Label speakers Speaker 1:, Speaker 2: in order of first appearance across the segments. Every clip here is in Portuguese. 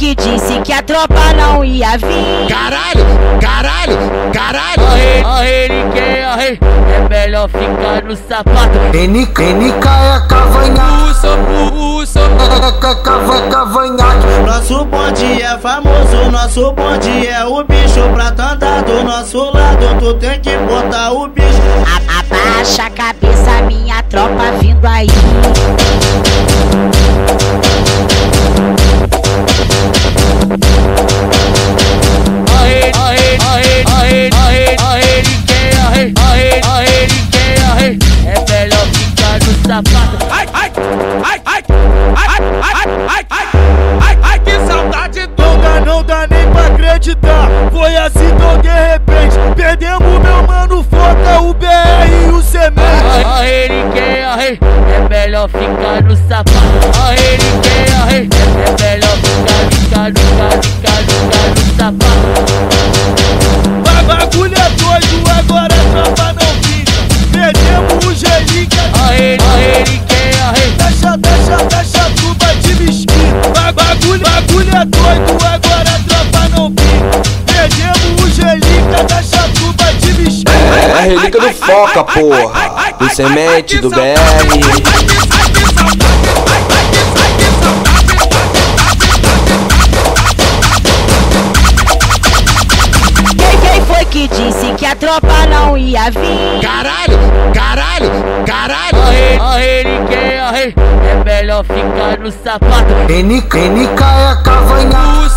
Speaker 1: que disse que a tropa não ia vir.
Speaker 2: Caralho, caralho, caralho.
Speaker 3: Ele quer, é melhor ficar no sapato.
Speaker 4: NK é cavanhaque, cavanhaque.
Speaker 5: Nosso bonde é famoso, nosso bonde é o bicho. Pra andar do nosso lado, tu tem que botar o bicho.
Speaker 1: Abaixa a cabeça, minha tropa vindo aí.
Speaker 3: Ele quer, é melhor ficar no sapato.
Speaker 5: Ai, que saudade toda, não dá nem pra acreditar. Foi assim tão de repente, perdemos meu mano Foca, o BR e o Semente.
Speaker 3: Ele quer, é melhor ficar no sapato. Ele quer, é melhor ficar no sapato.
Speaker 5: Bagulho é doido, agora a tropa não fica. Perdemos o Gelica.
Speaker 3: Ele quer,
Speaker 5: Deixa tu vai de mesquita. Bagulho é doido, agora a tropa não fica. Perdemos o Gelica, deixa tu vai de mesquita.
Speaker 6: É a relíquia do Foca, porra. Do Semente, do BR.
Speaker 1: Que disse que a tropa não ia vir.
Speaker 2: Caralho, caralho, caralho.
Speaker 3: Ele quer, é melhor ficar no sapato.
Speaker 4: NK é cavanhaque,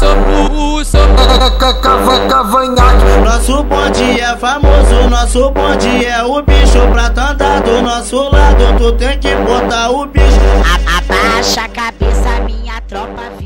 Speaker 4: cavanhaque.
Speaker 5: Nosso bonde é famoso, nosso bonde é o bicho. Pra andar do nosso lado, tu tem que botar o bicho.
Speaker 1: Abaixa a cabeça, minha tropa vindo.